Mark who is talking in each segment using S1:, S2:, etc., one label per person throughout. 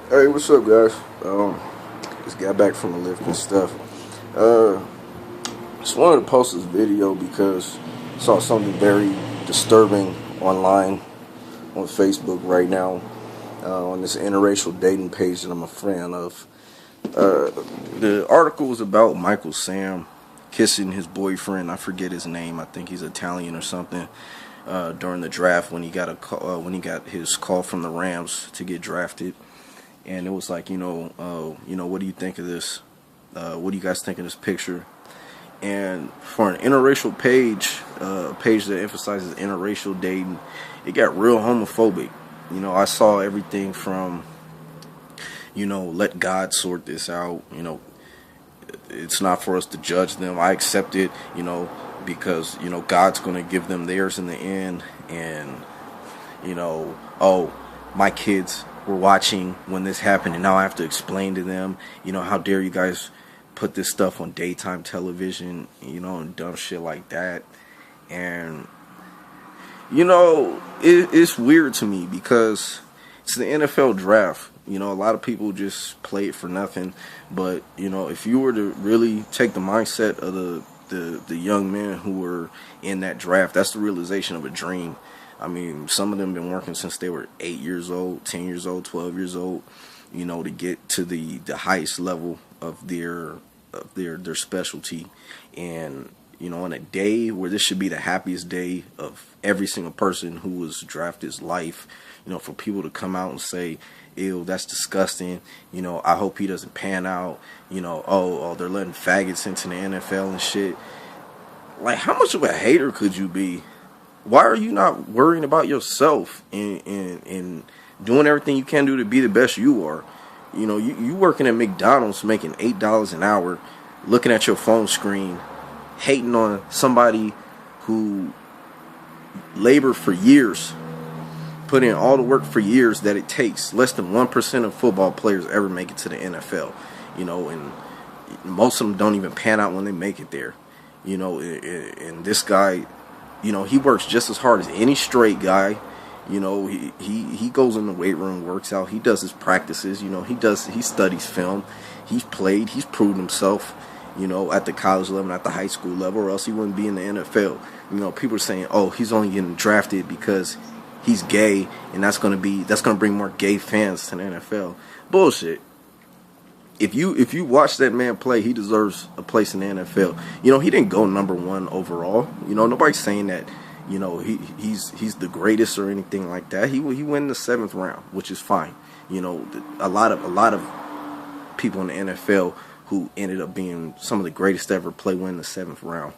S1: Hey, what's up, guys? Just got back from the lift and stuff. Just wanted to post this video because I saw something very disturbing online on Facebook right now on this interracial dating page that I'm a fan of. The article was about Michael Sam kissing his boyfriend. I forget his name. I think he's Italian or something. During the draft, when he got his call from the Rams to get drafted. And it was like, what do you think of this? What do you guys think of this picture? And for an interracial page, a page that emphasizes interracial dating, it got real homophobic. I saw everything from, let God sort this out. It's not for us to judge them. I accept it, because, God's going to give them theirs in the end. And, my kids were watching when this happened, and now I have to explain to them, how dare you guys put this stuff on daytime television, and dumb shit like that. And it's weird to me because it's the NFL draft. A lot of people just play it for nothing. But if you were to really take the mindset of the young men who were in that draft, that's the realization of a dream. I mean, some of them been working since they were 8 years old, 10 years old, 12 years old, to get to the highest level of their specialty. And, on a day where this should be the happiest day of every single person who was drafted's life, for people to come out and say, ew, that's disgusting, I hope he doesn't pan out, they're letting faggots into the NFL and shit. Like, how much of a hater could you be? Why are you not worrying about yourself and doing everything you can do to be the best you are? You working at McDonald's making $8 an hour, looking at your phone screen, hating on somebody who labored for years, put in all the work for years that it takes. Less than 1% of football players ever make it to the NFL, and most of them don't even pan out when they make it there. And this guy, he works just as hard as any straight guy. He goes in the weight room, works out, he does his practices, he studies film, he's played, he's proven himself, at the college level, at the high school level, or else he wouldn't be in the NFL. People are saying, oh, he's only getting drafted because he's gay, and that's gonna bring more gay fans to the NFL. Bullshit. If you watch that man play, he deserves a place in the NFL. He didn't go number 1 overall. Nobody's saying that, he's the greatest or anything like that. He went in the 7th round, which is fine. A lot of people in the NFL who ended up being some of the greatest to ever play went in the 7th round.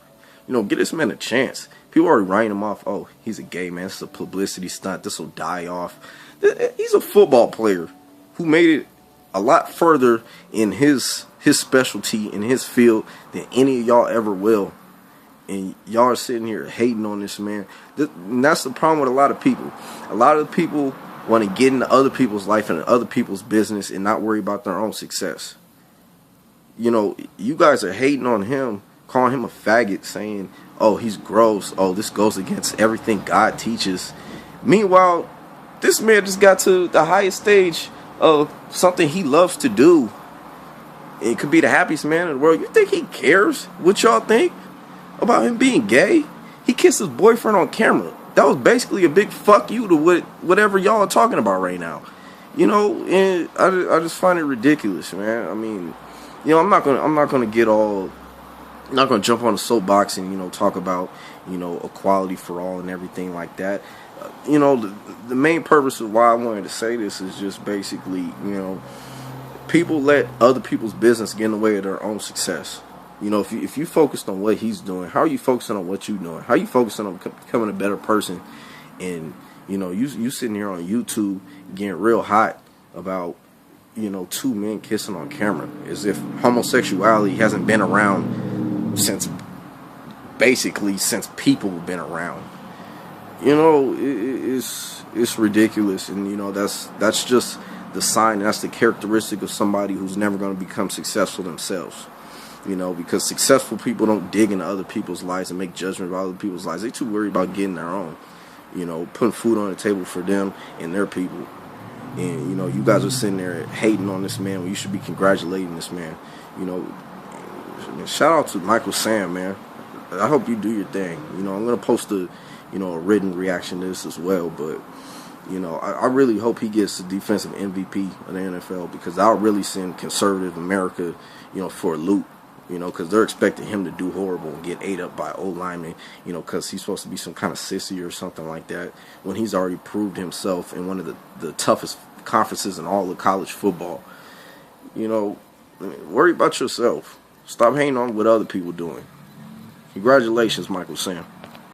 S1: Get this man a chance. People are writing him off. Oh, he's a gay man. This is a publicity stunt. This will die off. He's a football player who made it a lot further in his specialty, in his field, than any of y'all ever will. And y'all are sitting here hating on this man. And that's the problem with a lot of people. A lot of people want to get into other people's life and other people's business and not worry about their own success. You guys are hating on him, calling him a faggot, saying, oh, he's gross. Oh, this goes against everything God teaches. Meanwhile, this man just got to the highest stage of something he loves to do. It could be the happiest man in the world. You think he cares what y'all think about him being gay? He kissed his boyfriend on camera. That was basically a big fuck you to whatever y'all are talking about right now. And I just find it ridiculous, man. I mean, I'm not gonna jump on a soapbox and talk about equality for all and everything like that. The main purpose of why I wanted to say this is just basically, people let other people's business get in the way of their own success. If you focused on what he's doing, how are you focusing on what you're doing? How are you focusing on becoming a better person? And you sitting here on YouTube getting real hot about 2 men kissing on camera, as if homosexuality hasn't been around since people have been around. It's ridiculous, and that's just the sign. That's the characteristic of somebody who's never going to become successful themselves. Because successful people don't dig into other people's lives and make judgment about other people's lives. They're too worried about getting their own. Putting food on the table for them and their people. And, you know, you guys are sitting there hating on this man when you should be congratulating this man. You know, shout out to Michael Sam, man. I hope you do your thing. You know, I'm going to post a written reaction to this as well. But, you know, I really hope he gets the defensive MVP of the NFL, because I'll really send conservative America, you know, for a loop. You know, because they're expecting him to do horrible and get ate up by O-linemen, you know, because he's supposed to be some kind of sissy or something like that, when he's already proved himself in one of the toughest conferences in all of college football. You know, worry about yourself. Stop hating on what other people doing. Congratulations, Michael Sam.